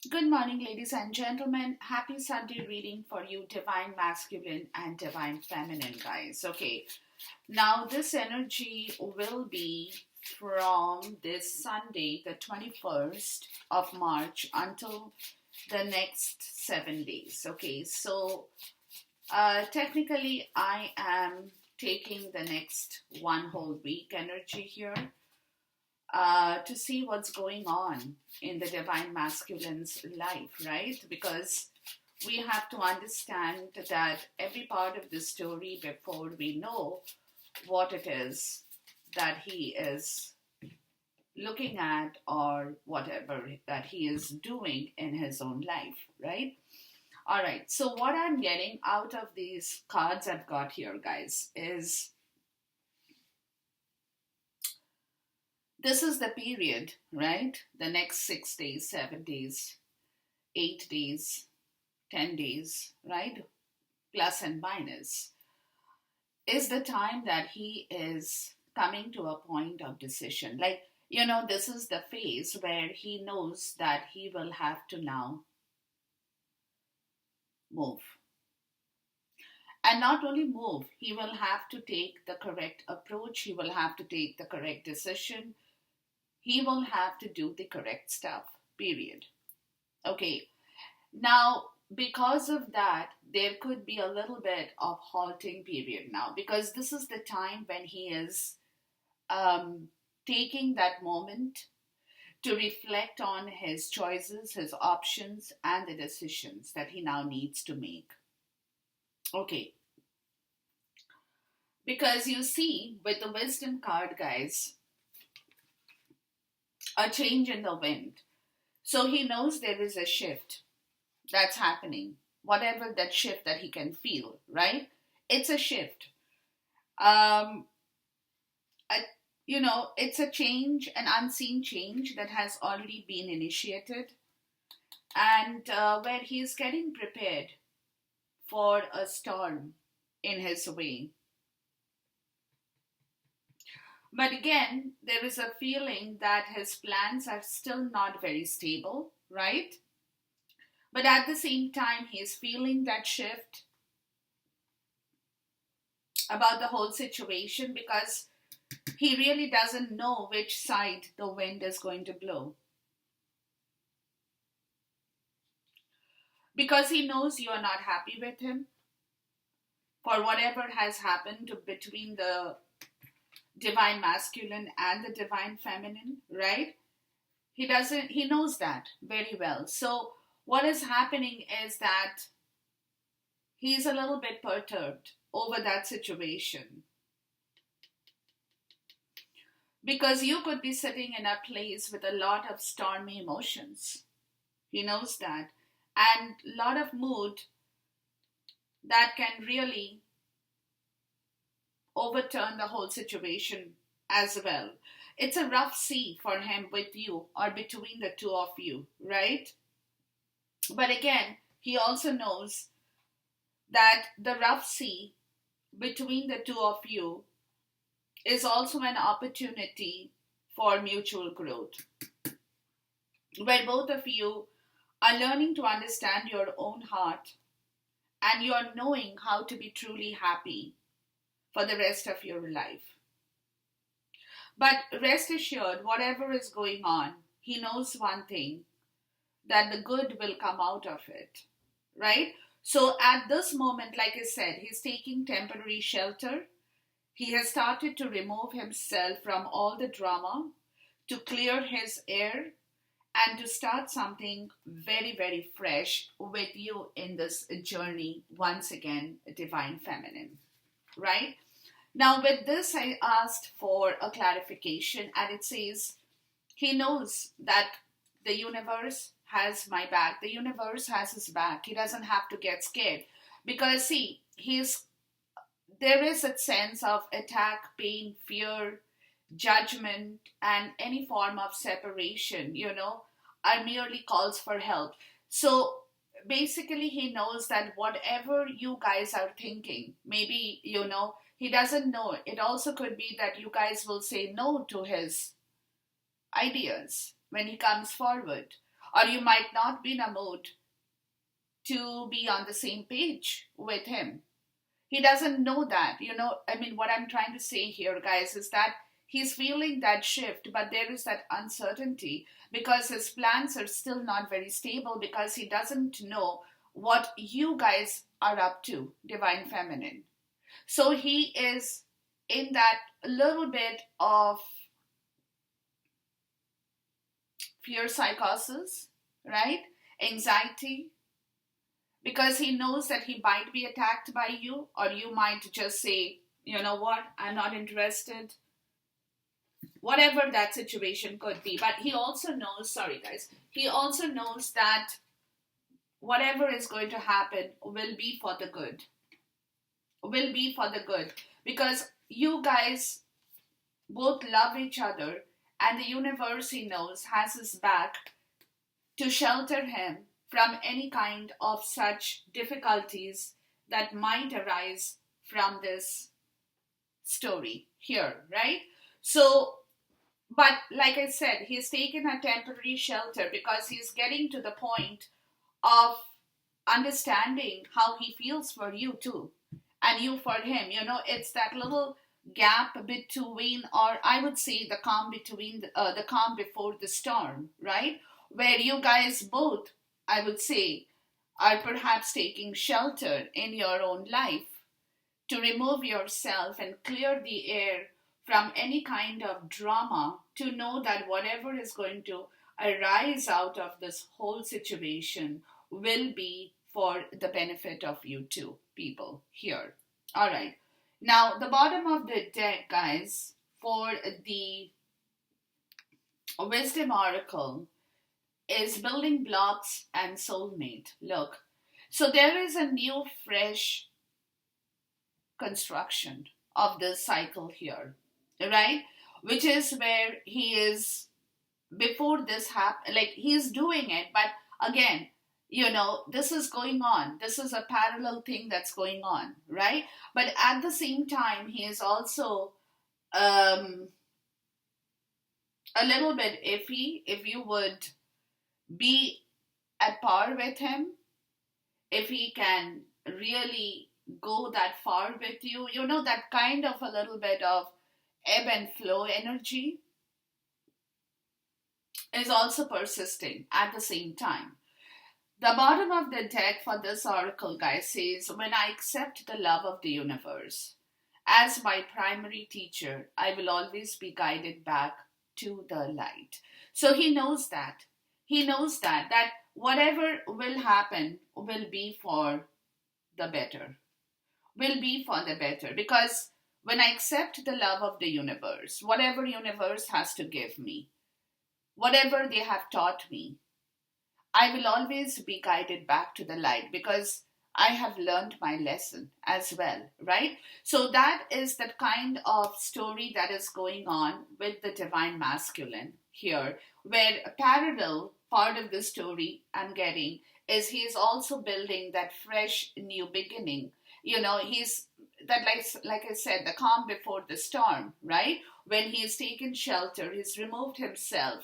Good morning, ladies and gentlemen. Happy Sunday reading for you, Divine Masculine and Divine Feminine, guys. Okay, now this energy will be from this Sunday, the 21st of March, until the next 7 days. Okay, so technically, I am taking the next one whole week energy here to see what's going on in the divine masculine's life, right? Because we have to understand that every part of the story before we know what it is that he is looking at or whatever that he is doing in his own life, right? All right, so what I'm getting out of these cards I've got here, guys, is this is the period, right? The next 6 days, 7 days, 8 days, 10 days, right? Plus and minus, is the time that he is coming to a point of decision. Like, this is the phase where he knows that he will have to now move. And not only move, he will have to take the correct approach, he will have to take the correct decision, he will have to do the correct stuff, period. Okay, now because of that, there could be a little bit of halting period now because this is the time when he is um, taking that moment to reflect on his choices, his options, and the decisions that he now needs to make. Okay, because you see, with the wisdom card, guys, a change in the wind. So he knows there is a shift that's happening, whatever that shift that he can feel, right? It's a shift. Um, a, it's a change, an unseen change that has already been initiated, and where he is getting prepared for a storm in his way. But again, there is a feeling that his plans are still not very stable, right? But at the same time, he is feeling that shift about the whole situation because he really doesn't know which side the wind is going to blow. Because he knows you are not happy with him for whatever has happened between the divine masculine and the divine feminine, right? He knows that very well. So what is happening is that he's a little bit perturbed over that situation. Because you could be sitting in a place with a lot of stormy emotions. He knows that. And a lot of mood that can really overturn the whole situation as well. It's a rough sea for him with you or between the two of you, right? But again, he also knows that the rough sea between the two of you is also an opportunity for mutual growth, where both of you are learning to understand your own heart and you're knowing how to be truly happy for the rest of your life. But rest assured, whatever is going on, he knows one thing, that the good will come out of it, right? So at this moment, like I said, he's taking temporary shelter. He has started to remove himself from all the drama, to clear his air, and to start something very, very fresh with you in this journey, once again, divine feminine, right? Now, with this, I asked for a clarification, and it says he knows that the universe has my back. The universe has his back. He doesn't have to get scared because, see, there is a sense of attack, pain, fear, judgment, and any form of separation, are merely calls for help. So basically, he knows that whatever you guys are thinking, maybe, he doesn't know. It also could be that you guys will say no to his ideas when he comes forward. or you might not be in a mood to be on the same page with him. He doesn't know that. I mean, what I'm trying to say here, guys, is that he's feeling that shift, but there is that uncertainty because his plans are still not very stable because he doesn't know what you guys are up to, Divine Feminine. So he is in that little bit of fear psychosis, right? Anxiety, because he knows that he might be attacked by you, or you might just say, you know what, I'm not interested. Whatever that situation could be. But he also knows, sorry guys, he also knows that whatever is going to happen will be for the good. Will be for the good. Because you guys both love each other, and the universe, he knows, has his back to shelter him from any kind of such difficulties that might arise from this story here, right? So, but like I said, he's taken a temporary shelter because he's getting to the point of understanding how he feels for you too, and you for him. It's that little gap between, or I would say the calm between, the calm before the storm, right? Where you guys both, I would say, are perhaps taking shelter in your own life to remove yourself and clear the air from any kind of drama, to know that whatever is going to arise out of this whole situation will be for the benefit of you two people here. All right. Now, the bottom of the deck, guys, for the Wisdom Oracle is building blocks and soulmate. Look, so there is a new, fresh construction of this cycle here, right? Which is where he is before this happen. Like, he's doing it, but again, this is going on. This is a parallel thing that's going on, right? But at the same time, he is also a little bit iffy if you would be at par with him, if he can really go that far with you. That kind of a little bit of ebb and flow energy is also persisting at the same time. The bottom of the deck for this oracle, guys, says, when I accept the love of the universe as my primary teacher, I will always be guided back to the light. So he knows that. He knows that whatever will happen will be for the better. Will be for the better. Because when I accept the love of the universe, whatever universe has to give me, whatever they have taught me, I will always be guided back to the light because I have learned my lesson as well, right? So that is the kind of story that is going on with the divine masculine here, where a parallel part of the story I'm getting is he is also building that fresh new beginning. He's that, like I said, the calm before the storm, right? When he's taken shelter, he's removed himself.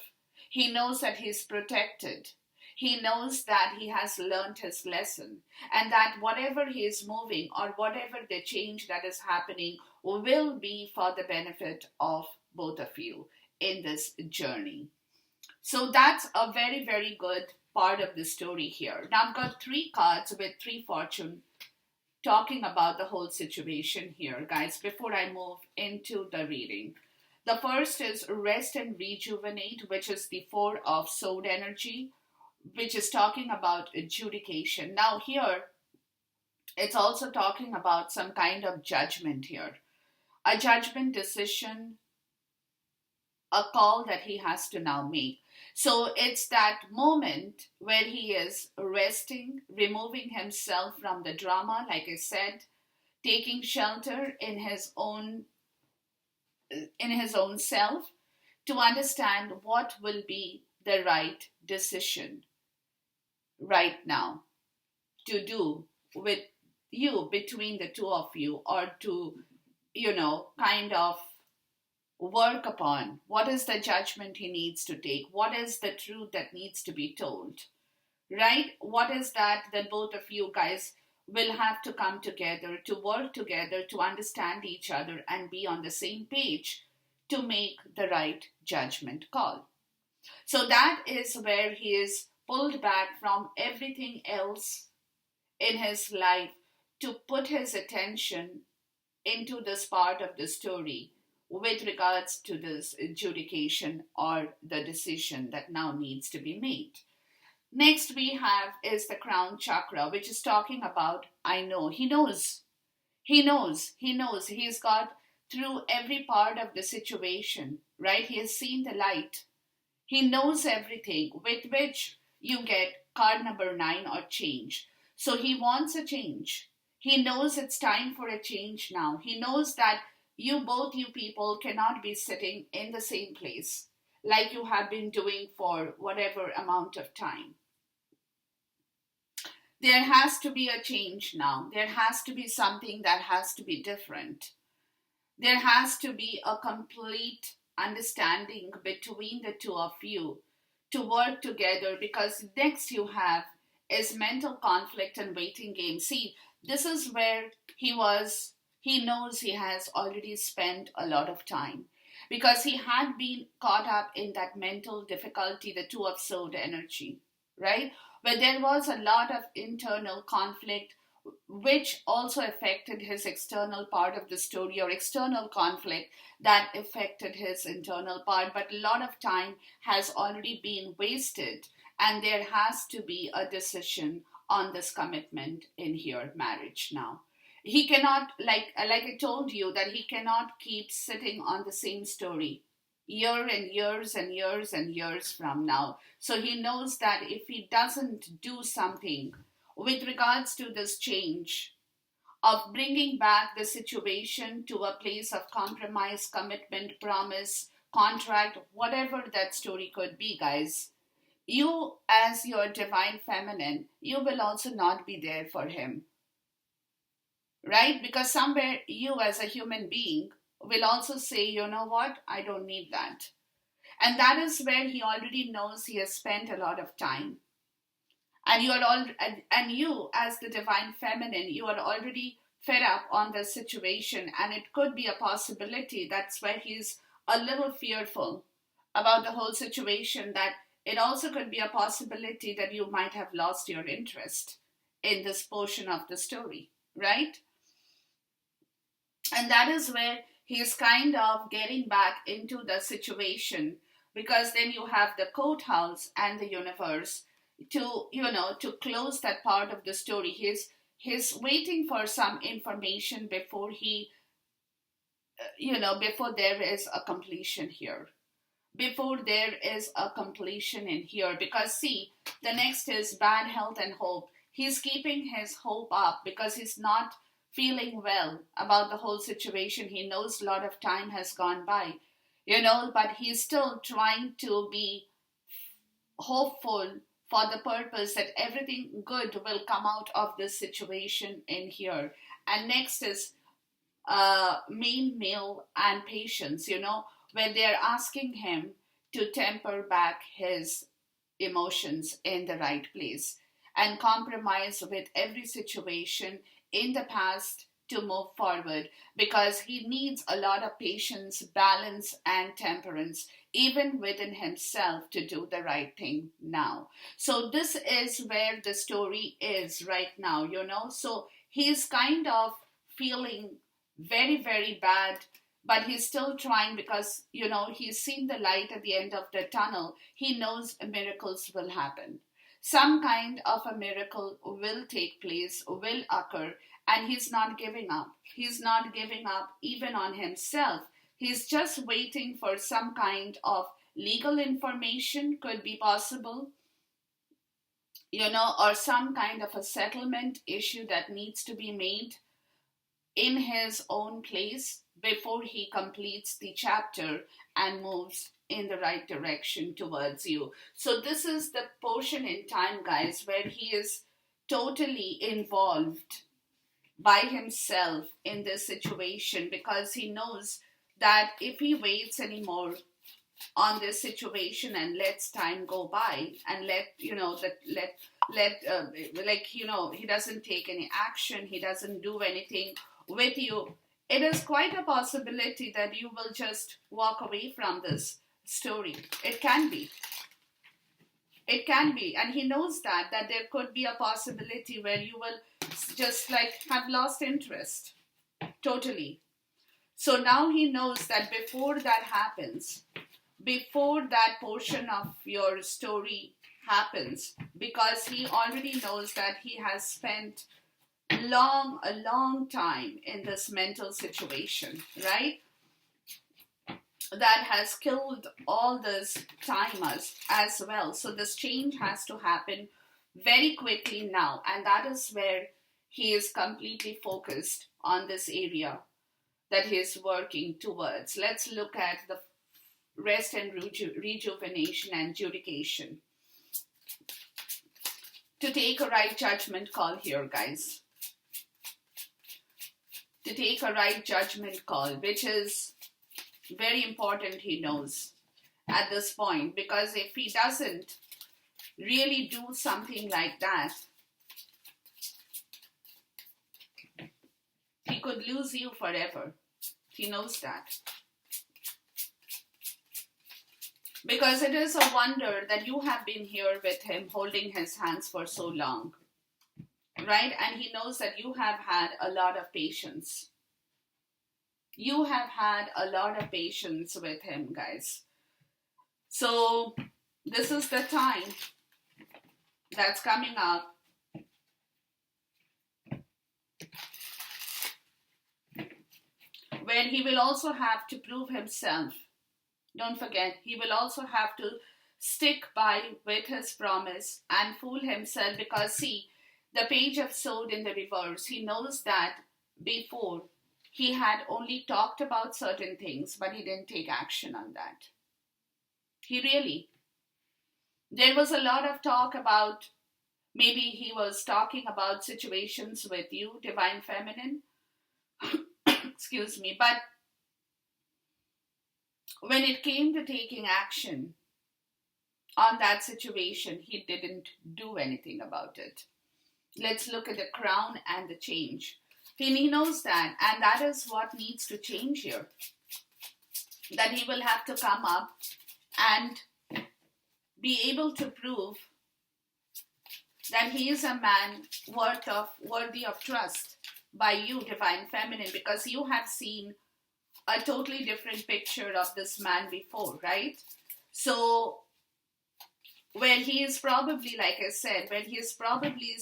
He knows that he's protected. He knows that he has learned his lesson, and that whatever he is moving or whatever the change that is happening will be for the benefit of both of you in this journey. So that's a very, very good part of the story here. Now I've got 3 cards with 3 fortune talking about the whole situation here, guys, before I move into the reading. The first is rest and rejuvenate, which is the 4 of sword energy, which is talking about adjudication. Now here, it's also talking about some kind of judgment here. A judgment decision, a call that he has to now make. So it's that moment where he is resting, removing himself from the drama, like I said, taking shelter in his own self to understand what will be the right decision right now to do with you, between the two of you, or to kind of work upon? What is the judgment he needs to take? What is the truth that needs to be told? Right? What is that both of you guys will have to come together, to work together, to understand each other and be on the same page to make the right judgment call? So that is where he is pulled back from everything else in his life to put his attention into this part of the story with regards to this adjudication or the decision that now needs to be made. Next, we have is the crown chakra, which is talking about I know. He knows. He knows. He knows. He's got through every part of the situation, right? He has seen the light. He knows everything, with which you get card number 9 or change. So he wants a change. He knows it's time for a change now. He knows that both you people cannot be sitting in the same place like you have been doing for whatever amount of time. There has to be a change now. There has to be something that has to be different. There has to be a complete understanding between the two of you to work together, because next you have is mental conflict and waiting game. See, this is where he knows he has already spent a lot of time because he had been caught up in that mental difficulty, the two of sword energy, right? Where there was a lot of internal conflict, which also affected his external part of the story, or external conflict that affected his internal part. But a lot of time has already been wasted, and there has to be a decision on this commitment in here, marriage now. He cannot, like I told you, that he cannot keep sitting on the same story year and years and years and years from now. So he knows that if he doesn't do something with regards to this change of bringing back the situation to a place of compromise, commitment, promise, contract, whatever that story could be, guys, you as your divine feminine, you will also not be there for him, right? Because somewhere you as a human being will also say, you know what, I don't need that. And that is where he already knows he has spent a lot of time. And you as the divine feminine, you are already fed up on the situation, and it could be a possibility that's where he's a little fearful about the whole situation, that it also could be a possibility that you might have lost your interest in this portion of the story, right? And that is where he's kind of getting back into the situation, because then you have the courthouse and the universe to close that part of the story. He's waiting for some information before before there is a completion here, before there is a completion in here. Because see, the next is bad health and hope. He's keeping his hope up because he's not feeling well about the whole situation. He knows a lot of time has gone by, but he's still trying to be hopeful for the purpose that everything good will come out of this situation in here. And next is main male and patience, when they're asking him to temper back his emotions in the right place and compromise with every situation in the past to move forward, because he needs a lot of patience, balance, and temperance even within himself to do the right thing now. So this is where the story is right now, So he's kind of feeling very, very bad, but he's still trying because, he's seen the light at the end of the tunnel. He knows miracles will happen. Some kind of a miracle will take place, will occur, and he's not giving up. He's not giving up even on himself. He's just waiting for some kind of legal information, could be possible, or some kind of a settlement issue that needs to be made in his own place before he completes the chapter and moves in the right direction towards you. So this is the portion in time, guys, where he is totally involved by himself in this situation, because he knows that if he waits anymore on this situation and lets time go by and he doesn't take any action, he doesn't do anything with you, it is quite a possibility that you will just walk away from this story. It can be. It can be. And he knows that there could be a possibility where you will just like have lost interest totally. So now he knows that before that happens, before that portion of your story happens, because he already knows that he has spent a long time in this mental situation, right? That has killed all this time as well. So this change has to happen very quickly now, and that is where he is completely focused on this area that he is working towards. Let's look at the rest and rejuvenation and judication. To take a right judgment call here, guys. To take a right judgment call, which is very important, he knows at this point, because if he doesn't really do something like that, he could lose you forever. He knows that. Because it is a wonder that you have been here with him, holding his hands for so long, right? And he knows that you have had a lot of patience. You have had a lot of patience with him, guys. So this is the time that's coming up where he will also have to prove himself. Don't forget, he will also have to stick by with his promise and fool himself, because see, the page of sword in the reverse, he knows that before he had only talked about certain things, but he didn't take action on that. There was a lot of talk about, maybe he was talking about situations with you, Divine Feminine, excuse me, but when it came to taking action on that situation, he didn't do anything about it. Let's look at the crown and the change. He knows that, and that is what needs to change here. That he will have to come up and be able to prove that he is a man worthy of trust by you, Divine Feminine, because you have seen a totally different picture of this man before, right? So, where he is probably, like I said, where he has probably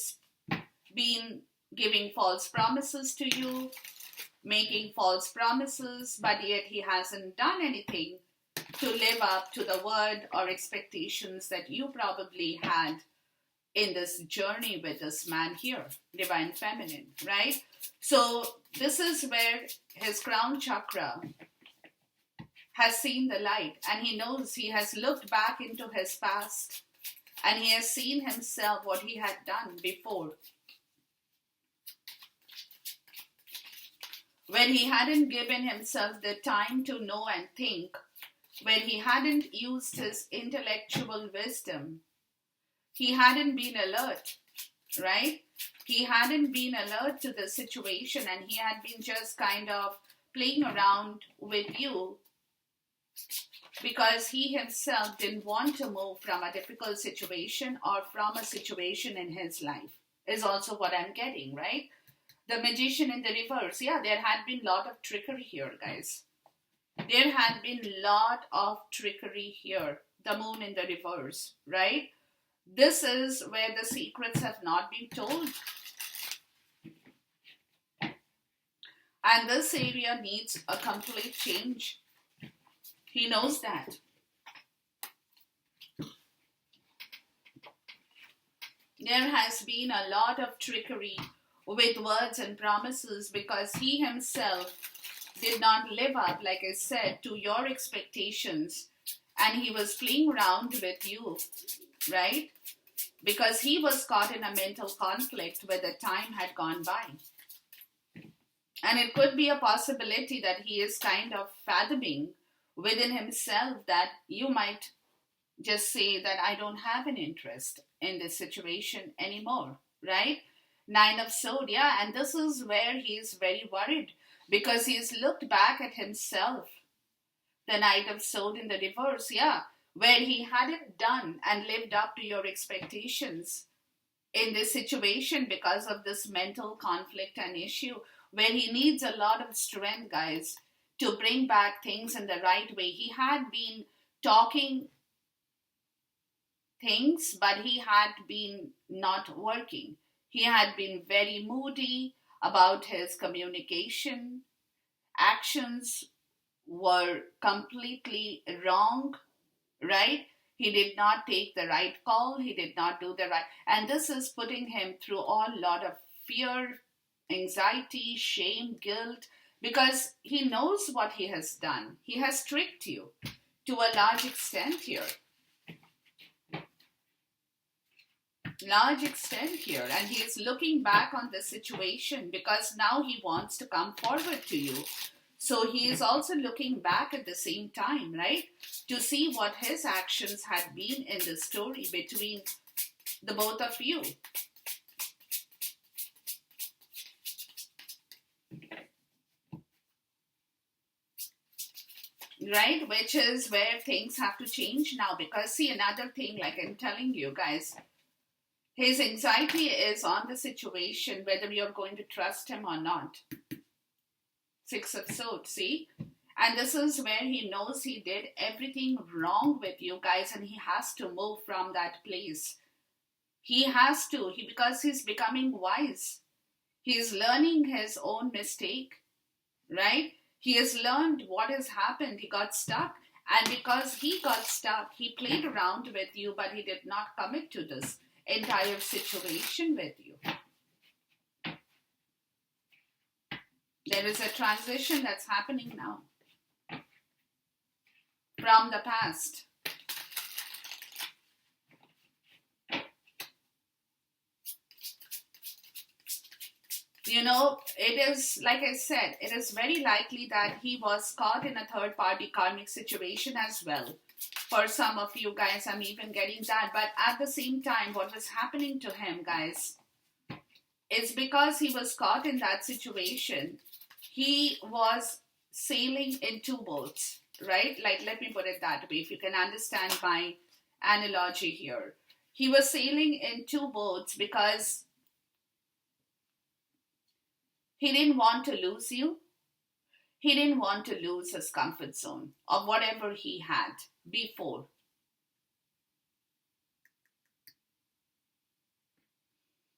been giving false promises to you, making false promises, but yet he hasn't done anything to live up to the word or expectations that you probably had in this journey with this man here, Divine Feminine, right? So this is where his crown chakra has seen the light, and he knows, he has looked back into his past and he has seen himself, what he had done before, when he hadn't given himself the time to know and think, when he hadn't used his intellectual wisdom, he hadn't been alert, right? He hadn't been alert to the situation, and he had been just kind of playing around with you because he himself didn't want to move from a difficult situation or from a situation in his life, is also what I'm getting, right? The Magician in the reverse. Yeah, there had been a lot of trickery here, guys. There had been a lot of trickery here. The Moon in the reverse, right? This is where the secrets have not been told. And this area needs a complete change. He knows that. There has been a lot of trickery with words and promises because he himself did not live up, like I said, to your expectations, and he was playing around with you, right? Because he was caught in a mental conflict where the time had gone by. And it could be a possibility that he is kind of fathoming within himself that you might just say that I don't have an interest in this situation anymore, right? Nine of Swords, yeah, and this is where he is very worried because he's looked back at himself. The Knight of Swords in the reverse, yeah, where he hadn't done and lived up to your expectations in this situation because of this mental conflict and issue, where he needs a lot of strength, guys, to bring back things in the right way. He had been talking things, but he had been not working. He had been very moody about his communication. Actions were completely wrong, right? He did not take the right call. He did not do the right. And this is putting him through a lot of fear, anxiety, shame, guilt, because he knows what he has done. He has tricked you to a large extent here. And he is looking back on the situation because now he wants to come forward to you. So he is also looking back at the same time, right, to see what his actions had been in the story between the both of you. Right, which is where things have to change now, because see, another thing, like I'm telling you guys, his anxiety is on the situation, whether you're going to trust him or not. Six of Swords, see? And this is where he knows he did everything wrong with you guys, and he has to move from that place. He has to, because he's becoming wise. He's learning his own mistake, right? He has learned what has happened. He got stuck. And because he got stuck, he played around with you, but he did not commit to this entire situation with you. There is a transition that's happening now from the past. You know, it is, like I said, it is very likely that he was caught in a third party karmic situation as well. For some of you guys, I'm even getting that. But at the same time, what was happening to him, guys, is because he was caught in that situation, he was sailing in two boats, right? Like, let me put it that way, if you can understand my analogy here. He was sailing in two boats because he didn't want to lose you. He didn't want to lose his comfort zone of whatever he had before.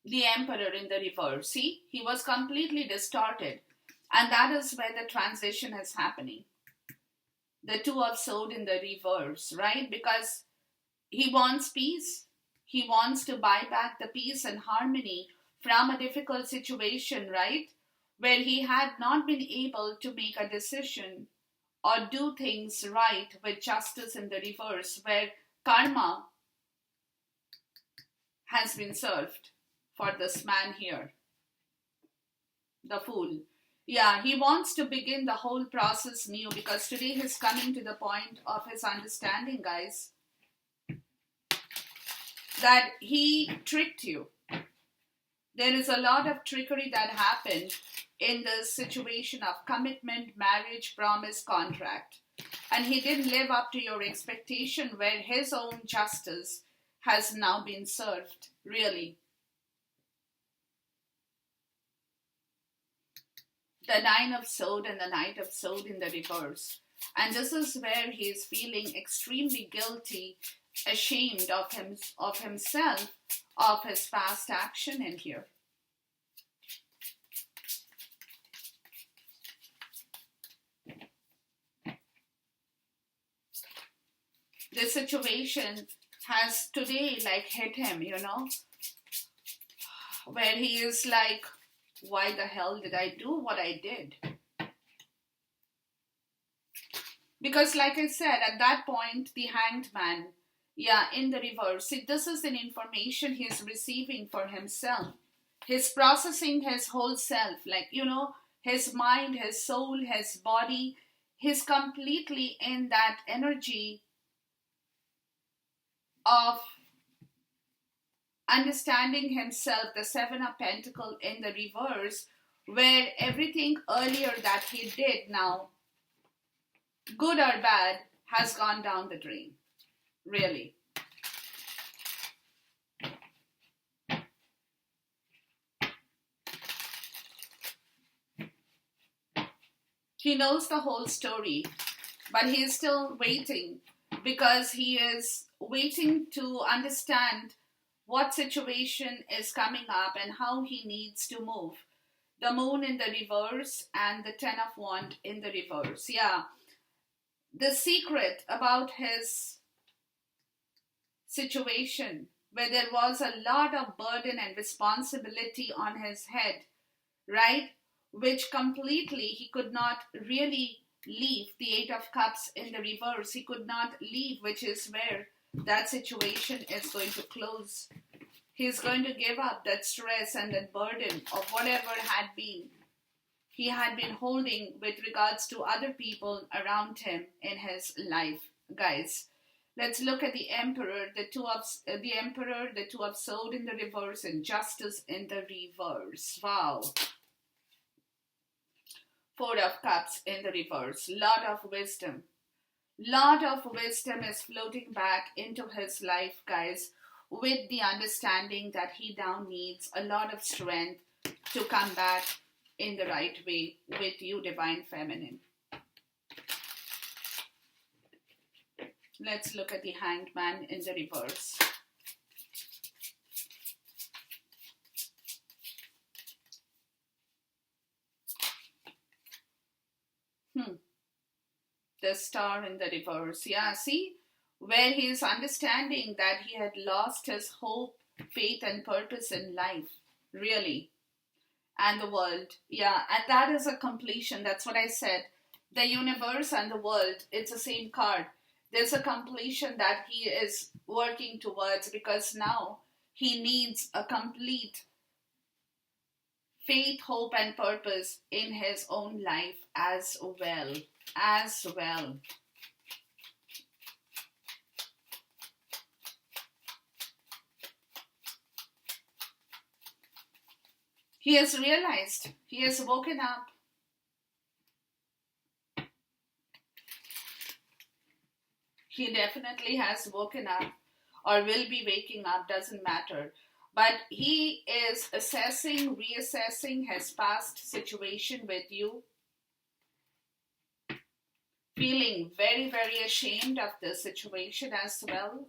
The Emperor in the reverse. See, he was completely distorted. And that is where the transition is happening. The Two of Swords in the reverse, right? Because he wants peace. He wants to buy back the peace and harmony from a difficult situation, right? Where he had not been able to make a decision or do things right with justice in the reverse, where karma has been served for this man here, the Fool. Yeah, he wants to begin the whole process new, because today he's coming to the point of his understanding, guys, that he tricked you. There is a lot of trickery that happened in the situation of commitment, marriage, promise, contract. And he didn't live up to your expectation, where his own justice has now been served, really. The Nine of Swords and the Knight of Swords in the reverse. And this is where he is feeling extremely guilty, ashamed of himself, of his past action in here. This situation has today like hit him, you know, where he is like, why the hell did I do what I did? Because like I said, at that point, the Hanged Man, yeah, in the reverse. See, this is an information he is receiving for himself. He's processing his whole self. Like, you know, his mind, his soul, his body. He's completely in that energy of understanding himself, the Seven of Pentacles in the reverse, where everything earlier that he did now, good or bad, has gone down the drain. Really. He knows the whole story, but he is still waiting because he is waiting to understand what situation is coming up and how he needs to move. The moon in the reverse and the Ten of Wands in the reverse. Yeah. The secret about his situation, where there was a lot of burden and responsibility on his head, right? Which completely he could not really leave. The Eight of Cups in the reverse, he could not leave, which is where that situation is going to close. He's going to give up that stress and that burden of whatever he had been holding with regards to other people around him in his life. Guys, let's look at the Emperor, the Two of Swords in the reverse, and Justice in the reverse. Wow. Four of Cups in the reverse. Lot of wisdom. Lot of wisdom is floating back into his life, guys, with the understanding that he now needs a lot of strength to come back in the right way with you, Divine Feminine. Let's look at the Hanged Man in the reverse. The Star in the reverse. Yeah, see? Where he is understanding that he had lost his hope, faith, and purpose in life. Really. And the world. Yeah, and that is a completion. That's what I said. The universe and the world, it's the same card. There's a completion that he is working towards, because now he needs a complete faith, hope, and purpose in his own life as well. He has realized, he has woken up. He definitely has woken up, or will be waking up, doesn't matter. But he is reassessing his past situation with you, feeling very, very ashamed of the situation as well.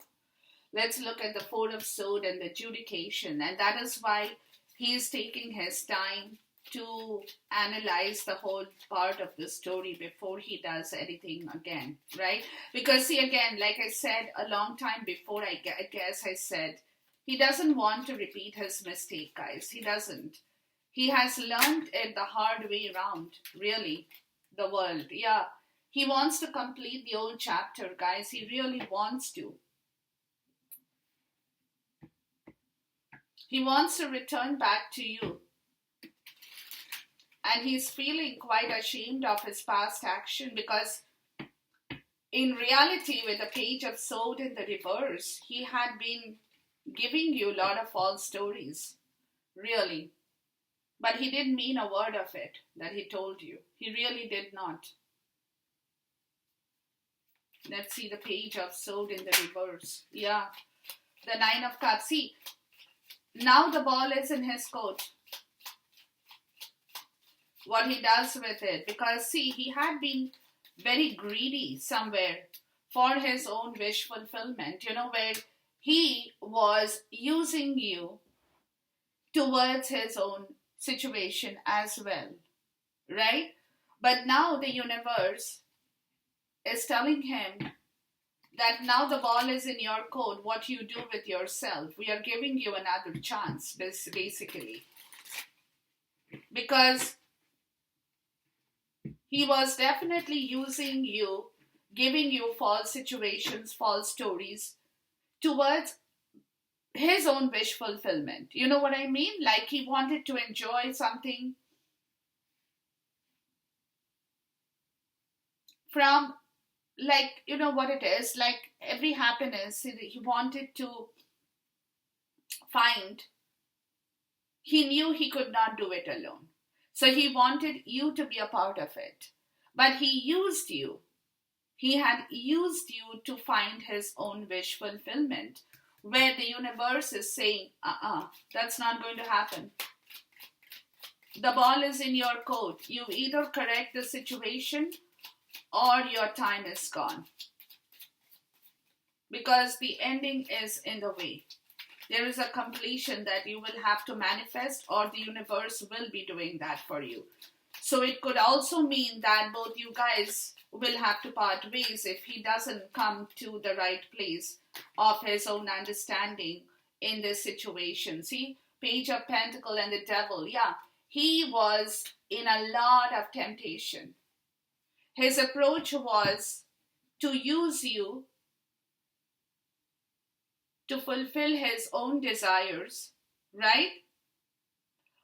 Let's look at the Four of Swords and the adjudication, and that is why he is taking his time to analyze the whole part of the story before he does anything again, right? Because see, again, like I said a long time before, I guess I said, he doesn't want to repeat his mistake, guys. He doesn't. He has learned it the hard way around, really, the world. Yeah, he wants to complete the old chapter, guys. He really wants to. He wants to return back to you. And he's feeling quite ashamed of his past action, because in reality, with the Page of Swords in the reverse, he had been giving you a lot of false stories, really. But he didn't mean a word of it that he told you. He really did not. Let's see the Page of Swords in the reverse. Yeah, the Nine of Cups. See, now the ball is in his court. What he does with it. Because see, he had been very greedy somewhere for his own wish fulfillment. You know, where he was using you towards his own situation as well. Right? But now the universe is telling him that now the ball is in your court. What you do with yourself. We are giving you another chance, basically. Because he was definitely using you, giving you false situations, false stories towards his own wish fulfillment. You know what I mean? Like he wanted to enjoy something from, like, you know what it is, like every happiness he wanted to find, he knew he could not do it alone. So he wanted you to be a part of it. But he used you. He had used you to find his own wish fulfillment, where the universe is saying, that's not going to happen. The ball is in your court. You either correct the situation or your time is gone. Because the ending is in the way. There is a completion that you will have to manifest, or the universe will be doing that for you. So it could also mean that both you guys will have to part ways if he doesn't come to the right place of his own understanding in this situation. See, Page of Pentacle and the Devil. Yeah, he was in a lot of temptation. His approach was to use you to fulfill his own desires, right?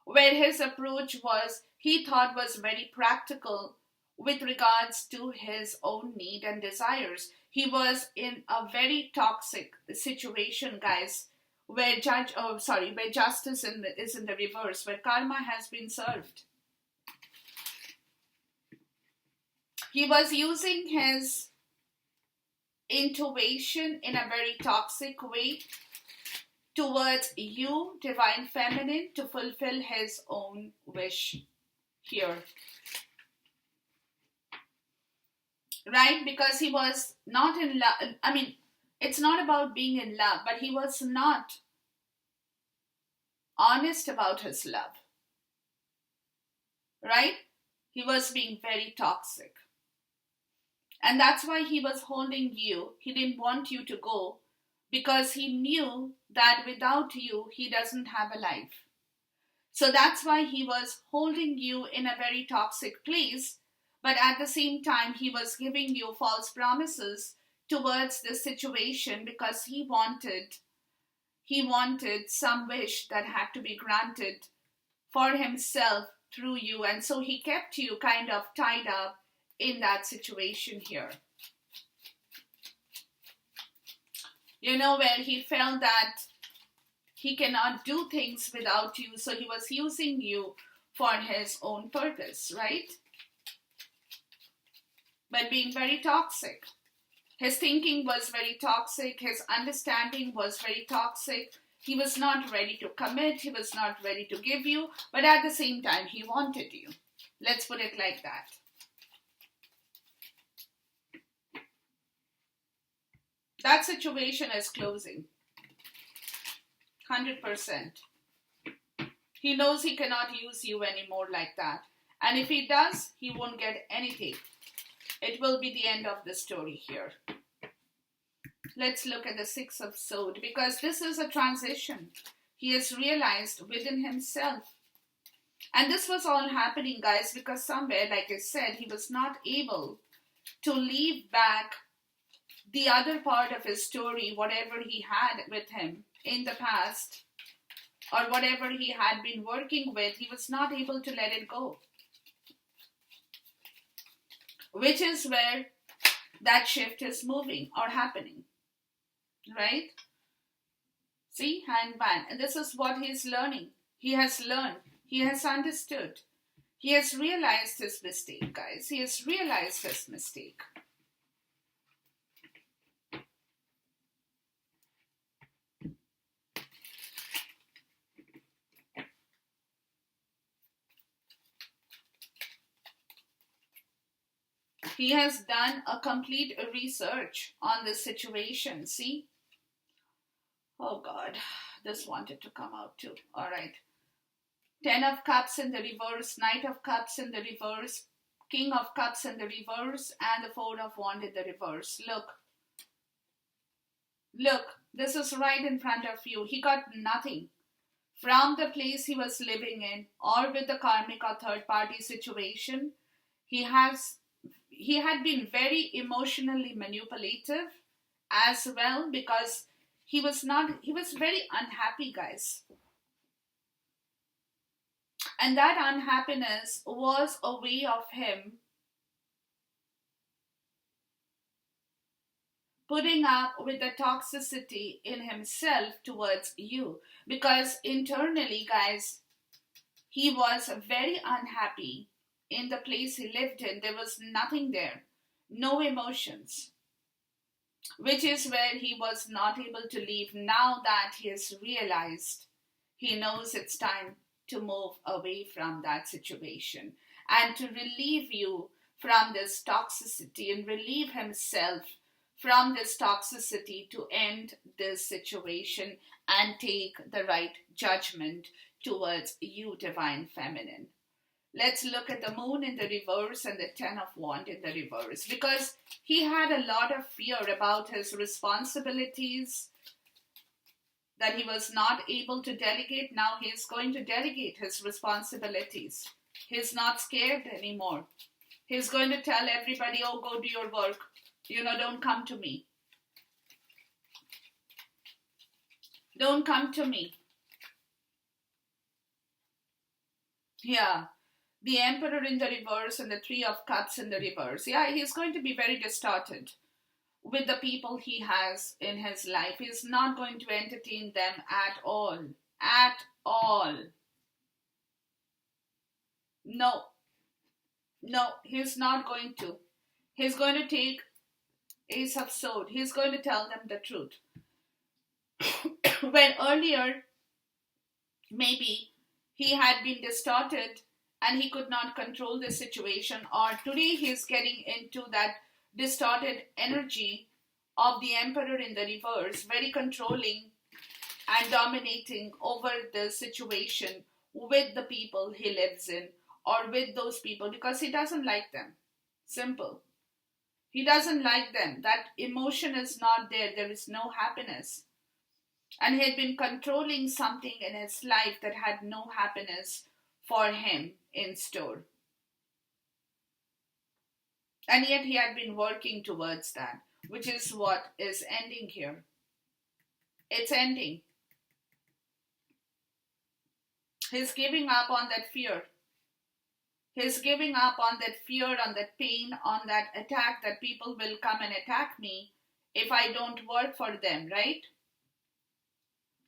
Where his approach was, he thought was very practical with regards to his own need and desires. He was in a very toxic situation, guys, where where justice is in the reverse, where karma has been served. He was using his intuition in a very toxic way towards you, Divine Feminine, to fulfill his own wish here. Right? Because he was not in love. I mean, it's not about being in love, but he was not honest about his love. Right? He was being very toxic. And that's why he was holding you. He didn't want you to go because he knew that without you, he doesn't have a life. So that's why he was holding you in a very toxic place. But at the same time, he was giving you false promises towards the situation because he wanted some wish that had to be granted for himself through you. And so he kept you kind of tied up in that situation here. You know, where he felt that he cannot do things without you, so he was using you for his own purpose, right? But being very toxic. His thinking was very toxic, his understanding was very toxic. He was not ready to commit, he was not ready to give you, but at the same time, he wanted you. Let's put it like that. That situation is closing. 100%. He knows he cannot use you anymore like that. And if he does, he won't get anything. It will be the end of the story here. Let's look at the Six of Swords, because this is a transition. He has realized within himself. And this was all happening, guys, because somewhere, like I said, he was not able to leave back the other part of his story, whatever he had with him in the past, or whatever he had been working with, he was not able to let it go. Which is where that shift is moving or happening. Right? See, Hangman. And this is what he is learning. He has learned. He has understood. He has realized his mistake, guys. He has realized his mistake. He has done a complete research on this situation. See? Oh God, this wanted to come out too. All right. 10 of Cups in the reverse, Knight of Cups in the reverse, King of Cups in the reverse, and the Four of Wands in the reverse. Look, this is right in front of you. He got nothing from the place he was living in or with the karmic or third party situation. He had been very emotionally manipulative as well, because he was very unhappy, guys. And that unhappiness was a way of him putting up with the toxicity in himself towards you. Because internally, guys, he was very unhappy in the place he lived in. There was nothing there, no emotions, which is where he was not able to leave. Now that he has realized, he knows it's time to move away from that situation and to relieve you from this toxicity and relieve himself from this toxicity to end this situation and take the right judgment towards you, Divine Feminine. Let's look at the Moon in the reverse and the Ten of Wands in the reverse, because he had a lot of fear about his responsibilities that he was not able to delegate. Now he is going to delegate his responsibilities. He's not scared anymore. He's going to tell everybody, oh, go do your work. Don't come to me. Don't come to me. Yeah. The Emperor in the reverse and the Three of Cups in the reverse. Yeah, he's going to be very distorted with the people he has in his life. He's not going to entertain them at all. At all. No, he's not going to. He's going to take Ace of Swords. He's going to tell them the truth. When earlier, maybe he had been distorted and he could not control the situation, or today he's getting into that distorted energy of the Emperor in the reverse, very controlling and dominating over the situation with the people he lives in, or with those people, because he doesn't like them. Simple. He doesn't like them. That emotion is not there. There is no happiness. And he had been controlling something in his life that had no happiness for him in store. And yet he had been working towards that, which is what is ending here. It's ending. He's giving up on that fear. He's giving up on that fear, on that pain, on that attack that people will come and attack me if I don't work for them, right?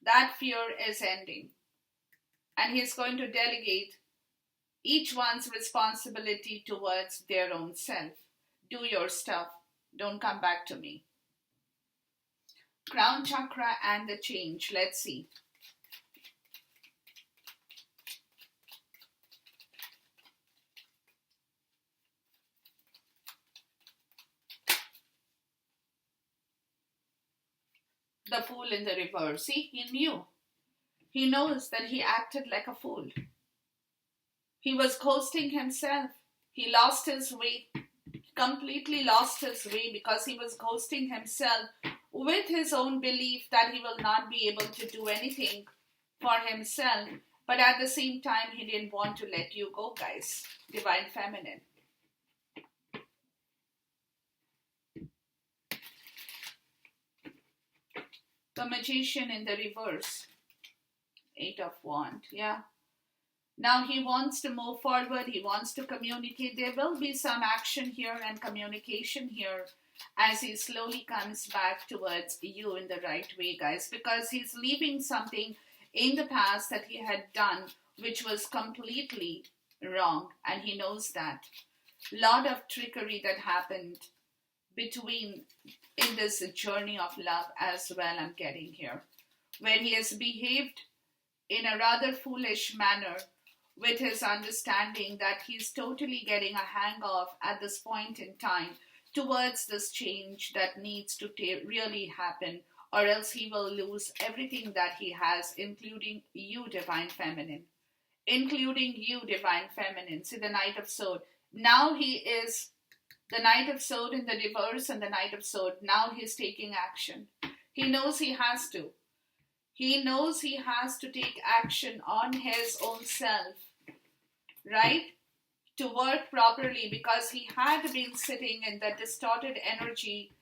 That fear is ending. And he's going to delegate each one's responsibility towards their own self. Do your stuff. Don't come back to me. Crown chakra and the change. Let's see. The Fool in the reverse. See, he knew. He knows that he acted like a fool. He was ghosting himself. He lost his way, completely lost his way, because he was ghosting himself with his own belief that he will not be able to do anything for himself. But at the same time, he didn't want to let you go, guys. Divine Feminine. The Magician in the reverse. Eight of Wands. Yeah. Now he wants to move forward. He wants to communicate. There will be some action here and communication here as he slowly comes back towards you in the right way, guys. Because he's leaving something in the past that he had done which was completely wrong. And he knows that. Lot of trickery that happened between in this journey of love as well, I'm getting here, where he has behaved in a rather foolish manner with his understanding that he's totally getting a hang of at this point in time towards this change that needs to really happen, or else he will lose everything that he has, including you, Divine Feminine. Including you, Divine Feminine. See, the Knight of Swords. Now he is the Knight of Swords in the reverse and the Knight of Swords. Now he's taking action. He knows he has to. He knows he has to take action on his own self, right? To work properly, because he had been sitting in that distorted energy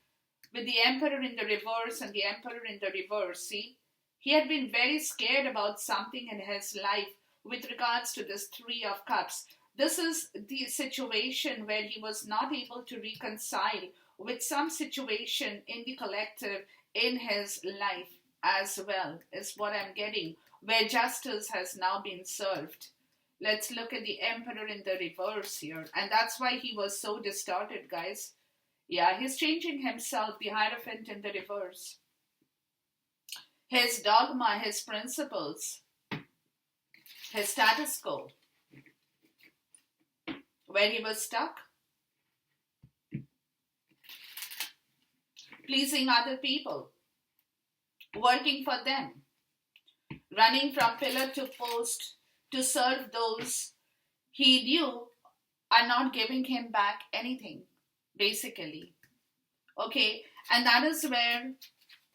with the Emperor in the reverse and the Emperor in the reverse. See, he had been very scared about something in his life with regards to this Three of Cups. This is the situation where he was not able to reconcile with some situation in the collective in his life as well, is what I'm getting, where justice has now been served. Let's look at the Emperor in the reverse here. And that's why he was so distorted, guys. Yeah, he's changing himself, the Hierophant in the reverse. His dogma, his principles, his status quo, where he was stuck, pleasing other people, working for them, running from pillar to post to serve those he knew are not giving him back anything, basically. Okay, and that is where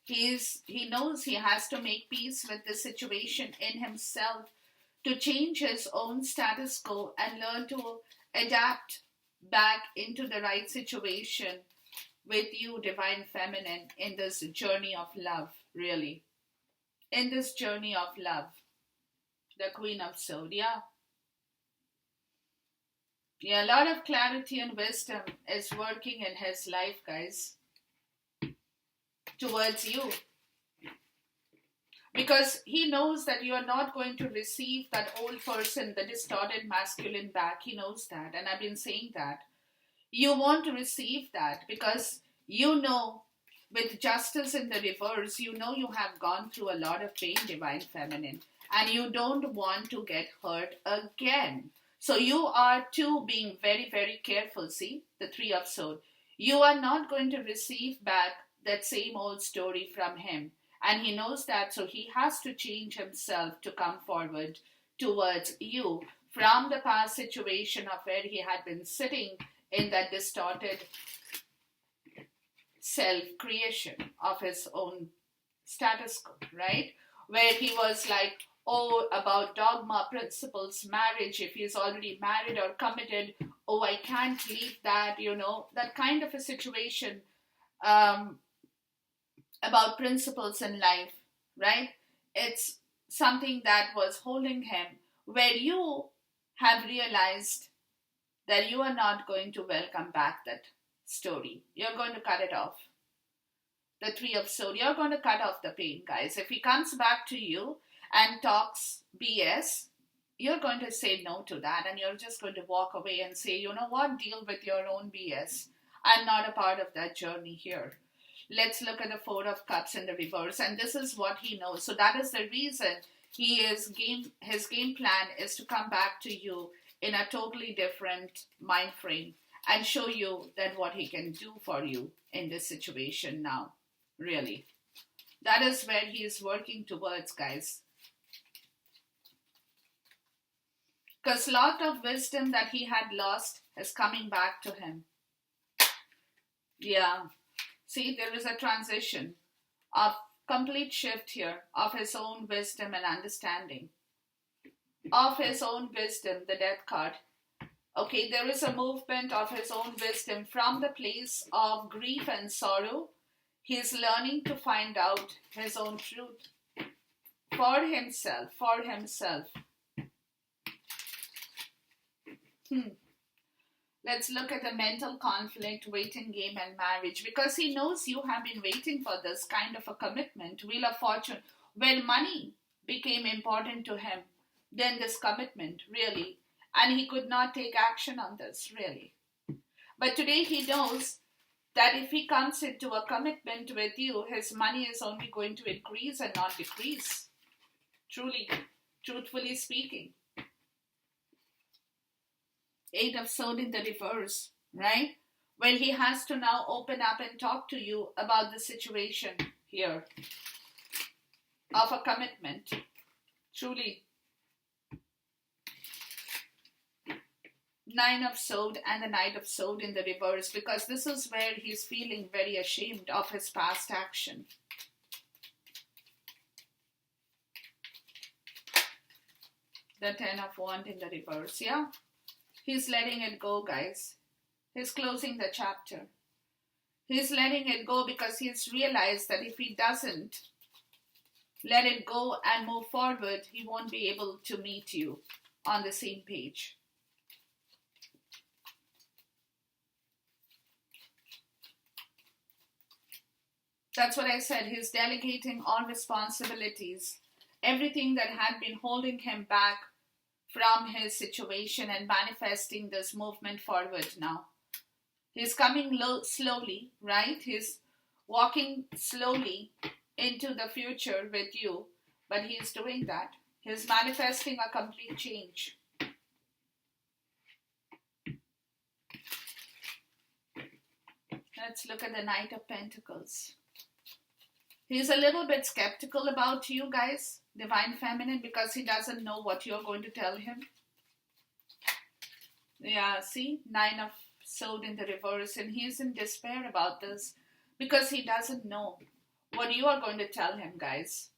he knows he has to make peace with the situation in himself to change his own status quo and learn to adapt back into the right situation with you, Divine Feminine, in this journey of love, really. In this journey of love. The Queen of Swords, yeah. Yeah, a lot of clarity and wisdom is working in his life, guys, towards you. Because he knows that you are not going to receive that old person, the distorted masculine back. He knows that, and I've been saying that. You want to receive that because you know, with justice in the reverse, you know you have gone through a lot of pain, Divine Feminine, and you don't want to get hurt again. So you are too being very, very careful. See, the Three of Swords. You are not going to receive back that same old story from him. And he knows that, so he has to change himself to come forward towards you from the past situation of where he had been sitting in that distorted self-creation of his own status quo, right? Where he was like, oh, about dogma, principles, marriage, if he's already married or committed, oh, I can't leave that, that kind of a situation about principles in life, right? It's something that was holding him, where you have realized that you are not going to welcome back that story. You're going to cut it off. The Three of Swords, you're going to cut off the pain, guys. If he comes back to you and talks BS, you're going to say no to that, and you're just going to walk away and say, you know what, deal with your own BS. I'm not a part of that journey here. Let's look at the Four of Cups in the reverse, and this is what he knows. So that is the reason his game plan is to come back to you in a totally different mind frame and show you that what he can do for you in this situation now, really. That is where he is working towards, guys. Because a lot of wisdom that he had lost is coming back to him. Yeah. See, there is a transition of complete shift here of his own wisdom and understanding. Of his own wisdom, the Death card. Okay, there is a movement of his own wisdom from the place of grief and sorrow. He is learning to find out his own truth for himself, Let's look at the mental conflict, waiting game, and marriage. Because he knows you have been waiting for this kind of a commitment. Wheel of Fortune. When money became important to him, then this commitment, really. And he could not take action on this, really. But today he knows that if he comes into a commitment with you, his money is only going to increase and not decrease. Truly, truthfully speaking. Eight of Swords in the reverse, right? Where he has to now open up and talk to you about the situation here of a commitment. Truly. Nine of Swords and the Knight of Swords in the reverse, because this is where he's feeling very ashamed of his past action. The Ten of Wands in the reverse, yeah? He's letting it go, guys. He's closing the chapter. He's letting it go because he's realized that if he doesn't let it go and move forward, he won't be able to meet you on the same page. That's what I said. He's delegating all responsibilities, everything that had been holding him back from his situation, and manifesting this movement forward now. He's coming slowly, right? He's walking slowly into the future with you, but he's doing that. He's manifesting a complete change. Let's look at the Knight of Pentacles. He's a little bit skeptical about you guys, Divine Feminine, because he doesn't know what you're going to tell him. Yeah, see? Nine of Swords in the reverse, and he's in despair about this because he doesn't know what you are going to tell him, guys.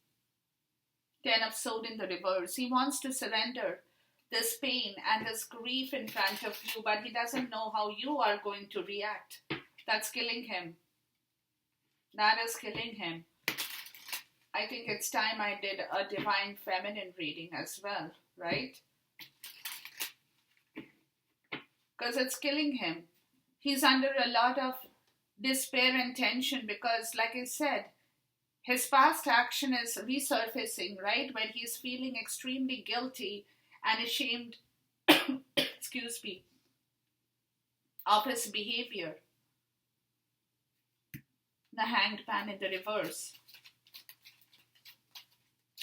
Ten of Swords in the reverse. He wants to surrender this pain and this grief in front of you, but he doesn't know how you are going to react. That's killing him. That is killing him. I think it's time I did a Divine Feminine reading as well, right? Because it's killing him. He's under a lot of despair and tension because, like I said, his past action is resurfacing, right? When he's feeling extremely guilty and ashamed, excuse me, of his behavior. The Hanged Man in the reverse.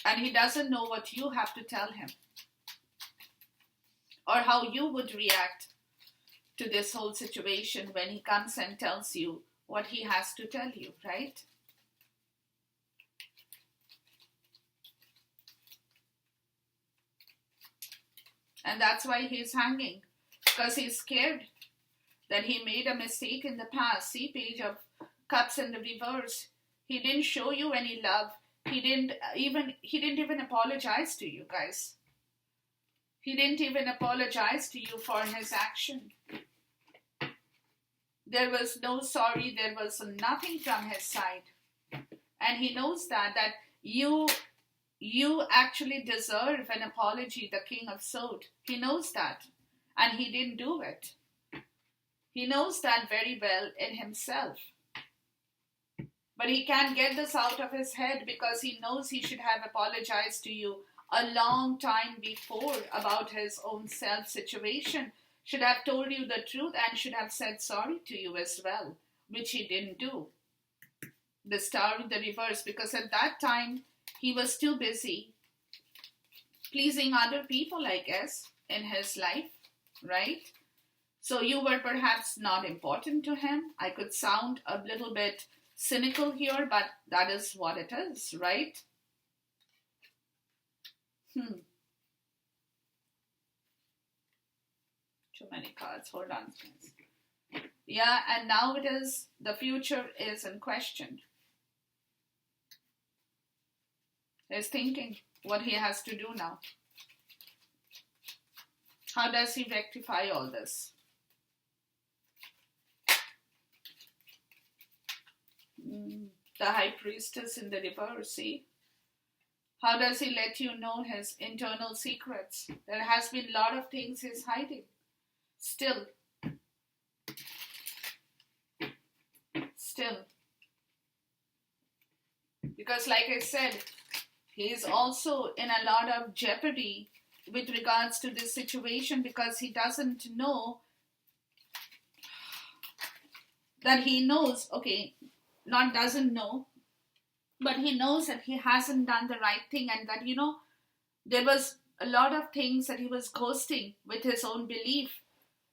And he doesn't know what you have to tell him, or how you would react to this whole situation when he comes and tells you what he has to tell you, right? And that's why he's hanging, because he's scared that he made a mistake in the past. See, Page of Cups in the reverse. He didn't show you any love. He didn't even apologize to you, guys. He didn't even apologize to you for his action. There was no sorry. There was nothing from his side. And he knows that you actually deserve an apology, the King of Swords. He knows that. And he didn't do it. He knows that very well in himself. But he can't get this out of his head because he knows he should have apologized to you a long time before about his own self situation. Should have told you the truth and should have said sorry to you as well, which he didn't do. The Star in the reverse, because at that time he was too busy pleasing other people, I guess, in his life, right? So you were perhaps not important to him. I could sound a little bit cynical here, but that is what it is, right? Too many cards. Hold on, guys. Yeah, and now it is, the future is in question. He's thinking what he has to do now. How does he rectify all this? The High Priestess in the reverse, see? How does he let you know his internal secrets? There has been a lot of things he's hiding. Still. Because like I said, he's also in a lot of jeopardy with regards to this situation because he doesn't know that he knows, okay, not doesn't know, but he knows that he hasn't done the right thing and that, there was a lot of things that he was ghosting with his own belief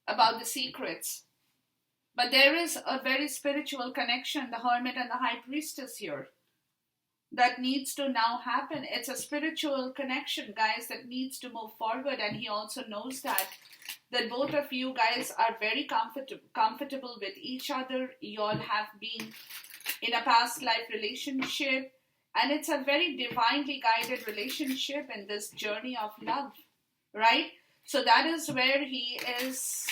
about the secrets. But there is a very spiritual connection, the Hermit and the High Priestess here, that needs to now happen. It's a spiritual connection, guys, that needs to move forward, and he also knows that both of you guys are very comfortable with each other. You all have been in a past life relationship, and it's a very divinely guided relationship in this journey of love, right? So that is where he is.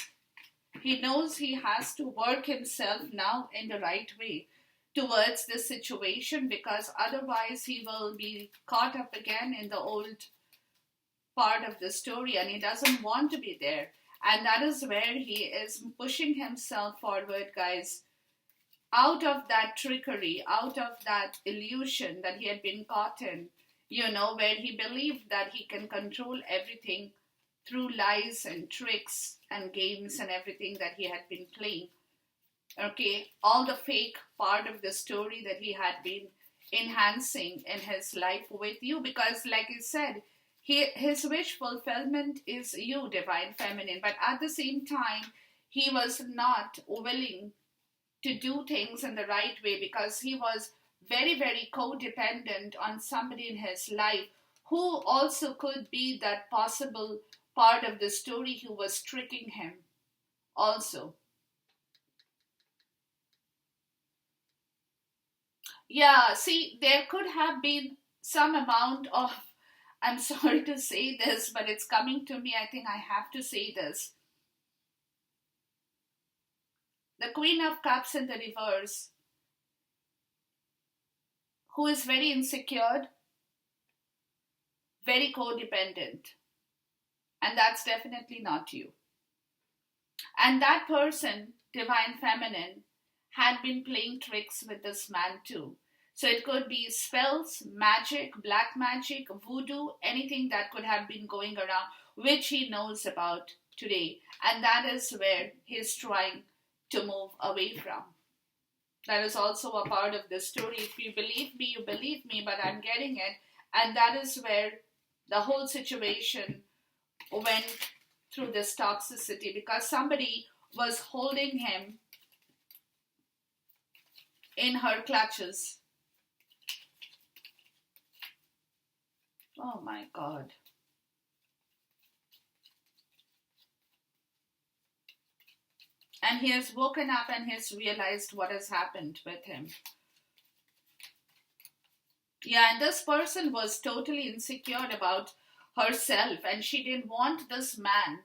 He knows he has to work himself now in the right way towards this situation, because otherwise he will be caught up again in the old part of the story, and he doesn't want to be there. And that is where he is pushing himself forward, guys, out of that trickery, out of that illusion that he had been caught in, where he believed that he can control everything through lies and tricks and games and everything that he had been playing. Okay, all the fake part of the story that he had been enhancing in his life with you, because, like I said, his wish fulfillment is you, divine feminine, but at the same time, he was not willing to do things in the right way because he was very, very codependent on somebody in his life who also could be that possible part of the story who was tricking him also. Yeah, see, there could have been some amount of, I'm sorry to say this, but it's coming to me. I think I have to say this. The Queen of Cups in the reverse, who is very insecure, very codependent. And that's definitely not you. And that person, divine feminine, had been playing tricks with this man too. So it could be spells, magic, black magic, voodoo, anything that could have been going around, which he knows about today. And that is where he's trying to move away from. That is also a part of the story. If you believe me, you believe me, but I'm getting it. And that is where the whole situation went through this toxicity, because somebody was holding him in her clutches. Oh my God. And he has woken up and he has realized what has happened with him. Yeah, and this person was totally insecure about herself, and she didn't want this man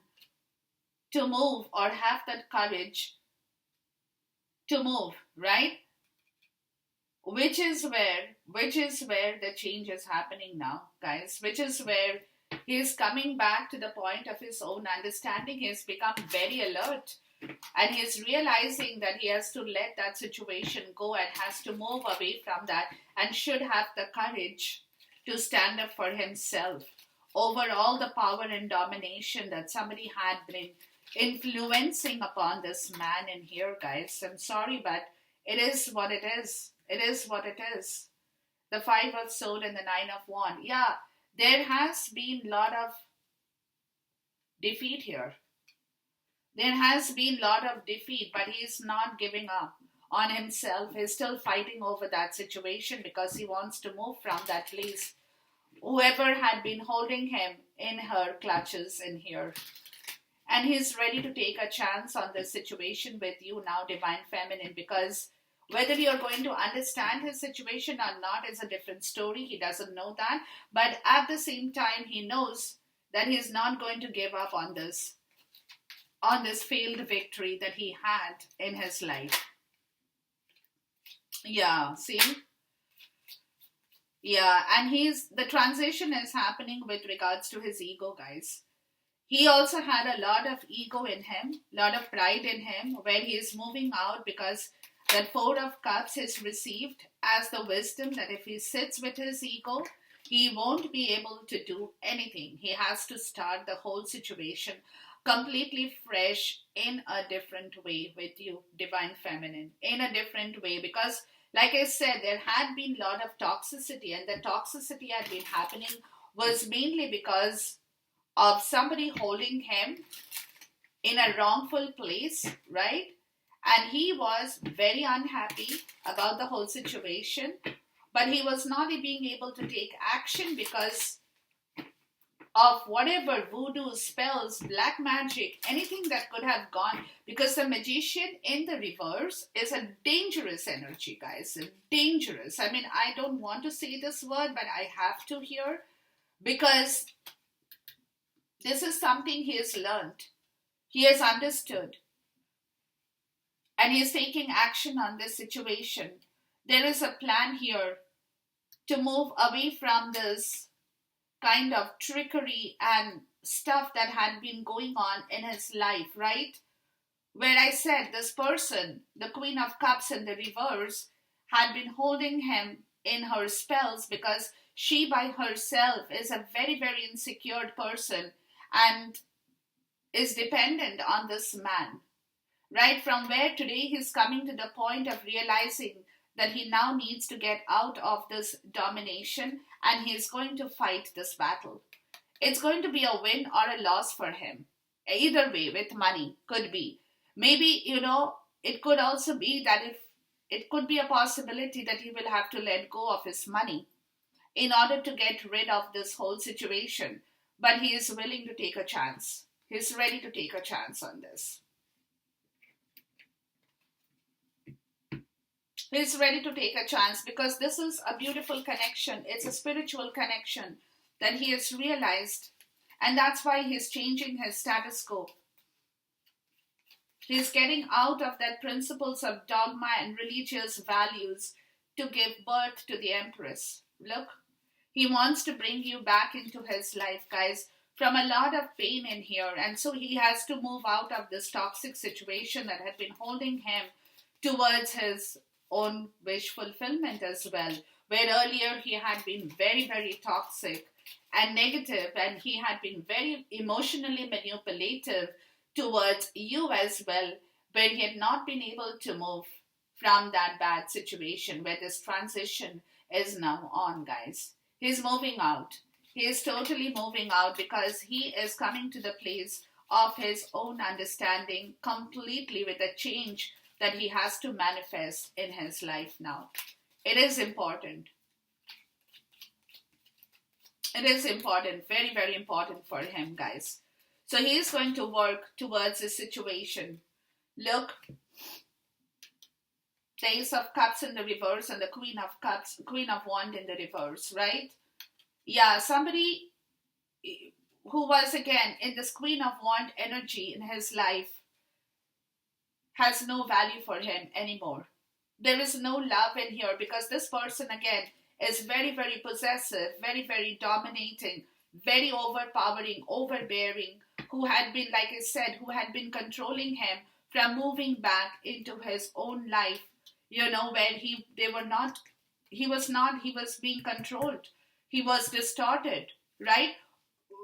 to move or have that courage to move, right? Which is where the change is happening now, guys. Which is where he's coming back to the point of his own understanding. He's become very alert, and he's realizing that he has to let that situation go and has to move away from that, and should have the courage to stand up for himself over all the power and domination that somebody had been influencing upon this man in here, guys. I'm sorry, but it is what it is. It is what it is. The Five of Swords and the Nine of Wands. Yeah, there has been a lot of defeat here. There has been a lot of defeat, but he's not giving up on himself. He's still fighting over that situation because he wants to move from that place. Whoever had been holding him in her clutches in here. And he's ready to take a chance on this situation with you now, Divine Feminine, because whether you're going to understand his situation or not is a different story. He doesn't know that. But at the same time, he knows that he's not going to give up on this failed victory that he had in his life. Yeah, see? Yeah, and the transition is happening with regards to his ego, guys. He also had a lot of ego in him, a lot of pride in him, where he is moving out because that Four of Cups is received as the wisdom that if he sits with his ego, he won't be able to do anything. He has to start the whole situation completely fresh in a different way with you, Divine Feminine, in a different way, because like I said, there had been a lot of toxicity, and the toxicity had been happening was mainly because of somebody holding him in a wrongful place, right? And he was very unhappy about the whole situation, but he was not being able to take action because of whatever voodoo, spells, black magic, anything that could have gone. Because the magician in the reverse is a dangerous energy, guys. Dangerous. I mean, I don't want to say this word, but I have to here because this is something he has learned. He has understood. And he is taking action on this situation. There is a plan here to move away from this kind of trickery and stuff that had been going on in his life, right? Where I said this person, the Queen of Cups in the reverse, had been holding him in her spells because she by herself is a very, very insecure person and is dependent on this man. Right from where today he's coming to the point of realizing that he now needs to get out of this domination and he's going to fight this battle. It's going to be a win or a loss for him. Either way, with money, could be. Maybe, it could also be that if it could be a possibility that he will have to let go of his money in order to get rid of this whole situation. But he is willing to take a chance. He's ready to take a chance on this. He's ready to take a chance because this is a beautiful connection. It's a spiritual connection that he has realized. And that's why he's changing his status quo. He's getting out of that principles of dogma and religious values to give birth to the Empress. Look, he wants to bring you back into his life, guys, from a lot of pain in here. And so he has to move out of this toxic situation that had been holding him towards his own wish fulfillment as well. Where earlier he had been very, very toxic and negative, and he had been very emotionally manipulative towards you as well, where he had not been able to move from that bad situation where this transition is now on, guys. He's moving out. He is totally moving out because he is coming to the place of his own understanding completely with a change that he has to manifest in his life now. It is important. It is important, very, very important for him, guys. So he is going to work towards this situation. Look, the Ace of Cups in the reverse and the Queen of Cups, Queen of Wands in the reverse, right? Yeah, somebody who was again in this Queen of Wands energy in his life has no value for him anymore. There is no love in here because this person again is very, very possessive, very, very dominating, very overpowering, overbearing, who had been, like I said, who had been controlling him from moving back into his own life, where he was being controlled. He was distorted, right?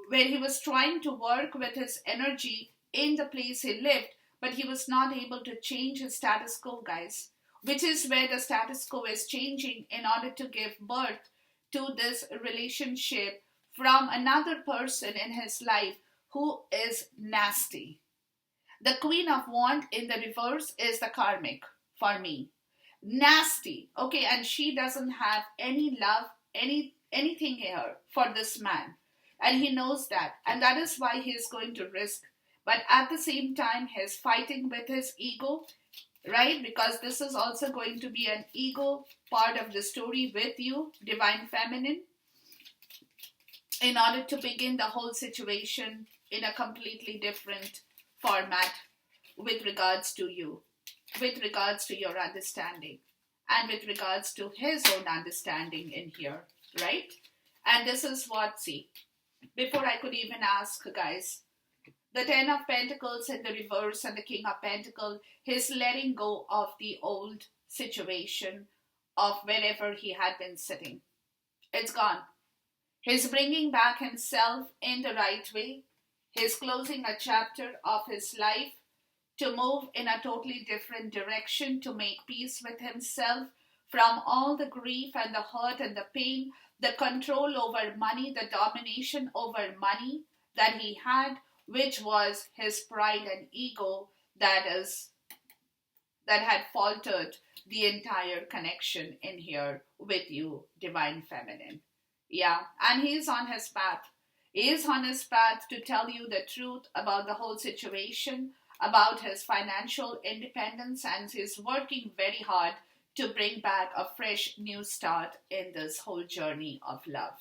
Where he was trying to work with his energy in the place he lived, but he was not able to change his status quo, guys, which is where the status quo is changing in order to give birth to this relationship from another person in his life who is nasty. The Queen of Wands in the reverse is the Karmic for me. Nasty. Okay, and she doesn't have any love, anything here for this man. And he knows that. And that is why he is going to risk. But at the same time, he's fighting with his ego, right? Because this is also going to be an ego part of the story with you, Divine Feminine, in order to begin the whole situation in a completely different format with regards to you, with regards to your understanding, and with regards to his own understanding in here, right? And this is what, see, before I could even ask, guys, the Ten of Pentacles in the reverse and the King of Pentacles, he's letting go of the old situation of wherever he had been sitting. It's gone. He's bringing back himself in the right way. He's closing a chapter of his life to move in a totally different direction, to make peace with himself from all the grief and the hurt and the pain, the control over money, the domination over money that he had, which was his pride and ego that had faltered the entire connection in here with you, Divine Feminine. Yeah, and he's on his path. He is on his path to tell you the truth about the whole situation, about his financial independence, and he's working very hard to bring back a fresh new start in this whole journey of love.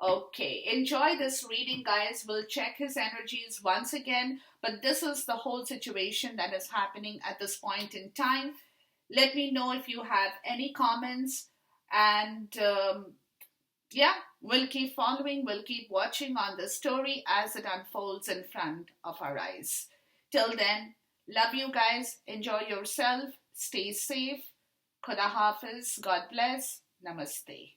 Okay, enjoy this reading, guys. We'll check his energies once again, but this is the whole situation that is happening at this point in time. Let me know if you have any comments, and yeah, we'll keep following, we'll keep watching on the story as it unfolds in front of our eyes. Till then, Love you guys. Enjoy yourself. Stay safe. Khuda Hafiz. God bless. Namaste.